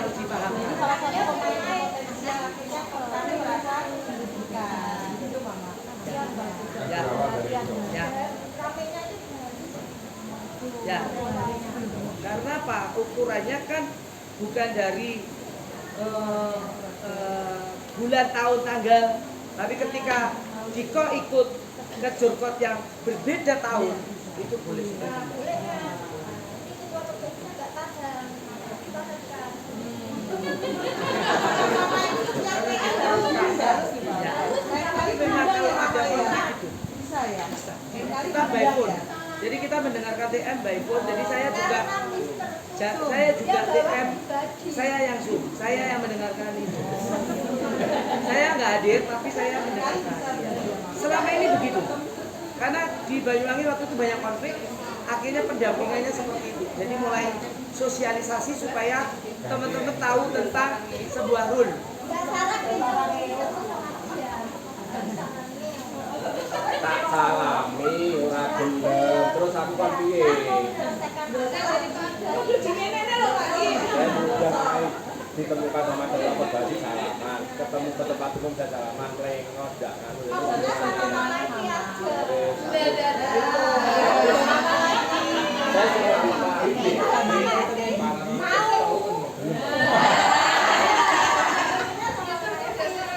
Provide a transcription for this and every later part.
harus dipahami. Jadi salah satu potensial akhirnya kami merasa dirugikan. Itu mama. Ya. Ya. Ya. Karena apa? Ukurannya kan bukan dari bulan, tahun, tanggal, tapi ketika Diko ikut ke Jurkot yang berbeda tahun, itu boleh sudah. Tapi memang kalau ada konflik itu Bisa ya? bisa. Kita by phone. Jadi kita mendengarkan TM by phone. Jadi saya juga TM, saya yang Zoom, saya yang mendengarkan itu. Saya nggak hadir, tapi saya mendengarkan. Selama ini begitu. Karena di Banyuwangi waktu itu banyak konflik, akhirnya pendampingannya seperti itu. Jadi mulai sosialisasi supaya teman-teman tahu tentang sebuah rule. Tak salami ora gelem terus aku kan piye ditemukan sama ketua perbasi salaman ketemu ke tempat umum dan salaman lengos gak kan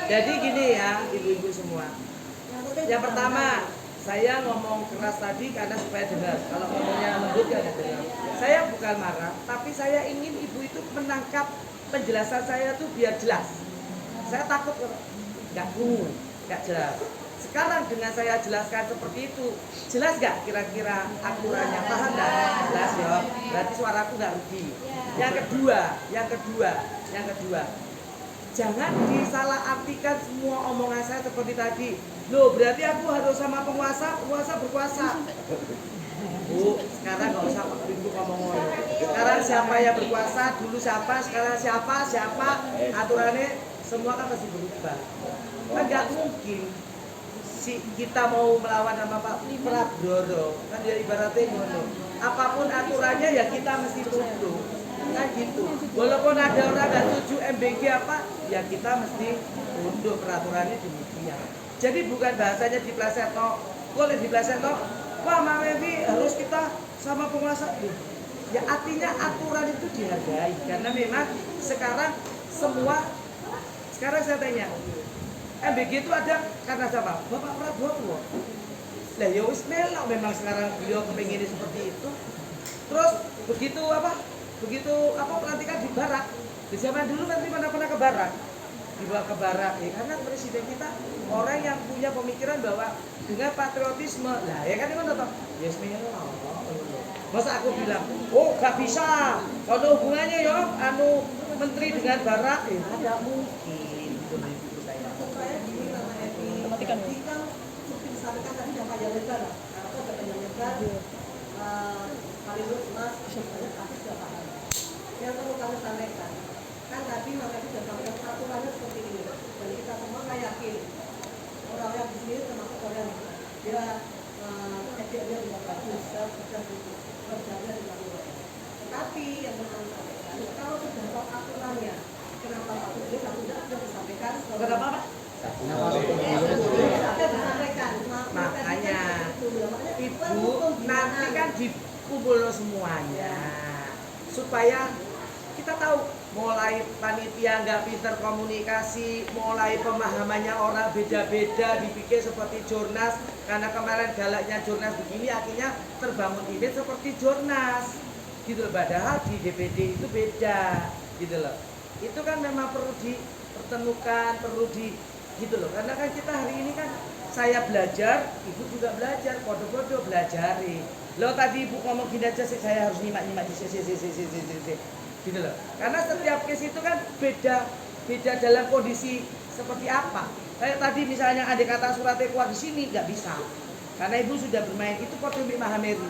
Jadi gini ya ibu-ibu semua. Yang pertama, saya ngomong keras tadi karena supaya dengar. Kalau ngomongnya lembut ya dengar. Saya bukan marah, tapi saya ingin ibu itu menangkap penjelasan saya tuh biar jelas. Saya takut nggak jelas. Sekarang dengan saya jelaskan seperti itu, jelas nggak kira-kira aturannya? Paham nggak? Jelas ya. Berarti suaraku nggak rugi. Yang kedua. Jangan disalahartikan semua omongan saya seperti tadi. Loh, berarti aku harus sama penguasa berkuasa. Bu, sekarang nggak usah ibu ngomong. Sekarang siapa yang berkuasa, dulu siapa, sekarang siapa, aturannya semua kan pasti berubah. Kan nggak mungkin kita mau melawan sama Pak Prabowo, kan ya ibaratnya ngono. Apapun aturannya ya kita mesti tunduk. Kan gitu. Walaupun ada orang nggak setuju MBG apa, ya kita mesti tunduk peraturannya demikian. Jadi bukan bahasanya diplesetno, boleh diplesetno. Wah, Mama Evi harus kita sama penguasa. Ya artinya aturan itu dihargai karena memang sekarang saya tanya, MBG itu ada karena siapa? Bapak Prabowo. Lah ya wis melok memang sekarang beliau kepengin seperti itu. Terus begitu pelantikan di barak. Di zaman dulu kan mana pernah ke barak. Dibawa ke barak ya karena presiden kita orang yang punya pemikiran bahwa dengan patriotisme. Lah ya kan itu toh. Yes melok. Masa aku bilang, "Oh, gak bisa. Kalau hubungannya ya menteri dengan barak ada mungkin." Itu saya. Supaya gini Mama Evi, kan seperti disampaikan tadi yang panjang lebar, atau panjang lebar, Paling Mas, banyak pasti sudah paham. Yang perlu kami sampaikan, kan tadi Mama Evi sudah sampaikan aturannya seperti ini, dan kita semua nggak yakin orang yang di sini termasuk orang dia etiknya juga bagus, sudah kerjanya juga bagus. Tetapi yang perlu kami sampaikan, kalau sudah tahu aturannya, kenapa Pak Presiden sudah disampaikan? Kenapa Pak? Makanya ibu nanti kan dikumpul semuanya supaya kita tahu mulai panitia nggak pinter komunikasi, mulai pemahamannya orang beda-beda, dipikir seperti Jurnas karena kemarin galaknya Jurnas begini akhirnya terbangun ide seperti Jurnas gitu loh, padahal di DPD itu beda gitu loh. Itu kan memang perlu dipertemukan, perlu gitu loh, karena kan kita hari ini kan saya belajar, ibu juga belajar, podo-podo belajari. Lo tadi ibu ngomong gini aja sih, saya harus nyimak gitu loh. Karena setiap case itu kan beda dalam kondisi seperti apa. Kayak tadi misalnya ada kata suratnya keluar di sini nggak bisa, karena ibu sudah bermain itu podo Mbak Mahameru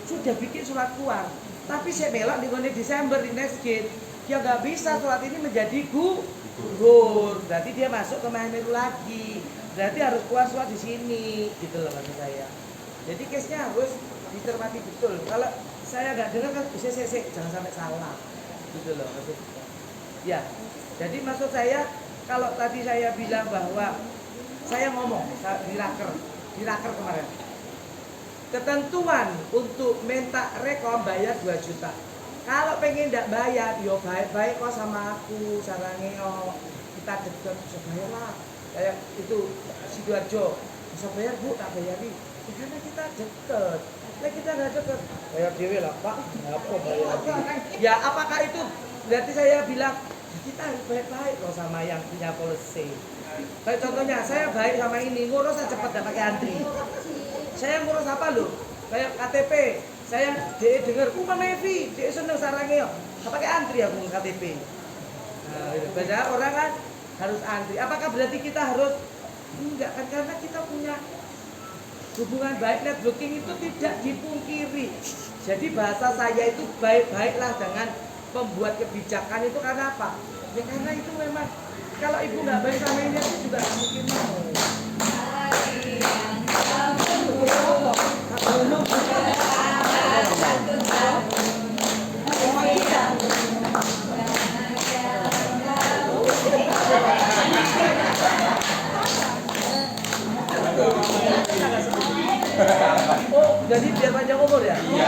sudah bikin surat keluar. Tapi saya belok di Desember di next gate, dia nggak bisa surat ini menjadi gugur, berarti dia masuk ke Mahameru lagi, berarti harus keluar surat di sini, gitu loh maksud saya. Jadi case-nya harus dicermati betul. Kalau saya nggak dengar kan bisa jangan sampai salah, gitu loh maksudnya. Ya, jadi maksud saya kalau tadi saya bilang bahwa saya ngomong di raker kemarin, ketentuan untuk minta rekom bayar 2 juta. Kalau pengen tidak bayar, yo baik-baik kok sama aku, sarange yo kita deket bisa bayar lah. Kayak itu Sidoarjo, bisa bayar Bu, tak bayari. Ya, karena kita deket. Nah kita nggak deket, bayar dewe lah Pak. Apa bayar? Ya apakah itu berarti saya bilang ya, kita harus baik-baik loh sama yang punya policy. Kayak contohnya saya baik sama ini, ngurus saya cepat gak pakai antri. Saya ngurus apa loh? Kayak KTP, saya dengar, Pak Mevi, dia seneng sarangnya, gak pakai antri aku KTP. Nah, padahal orang kan harus antri. Apakah berarti kita harus? Enggak kan, karena kita punya hubungan baik, networking itu tidak dipungkiri. Jadi bahasa saya itu baik-baiklah dengan pembuat kebijakan itu karena apa? Ya karena itu memang kalau ibu nggak baik sama ini aku juga nggak mungkin mau. Oh, jadi biar panjang umur ya? Iya.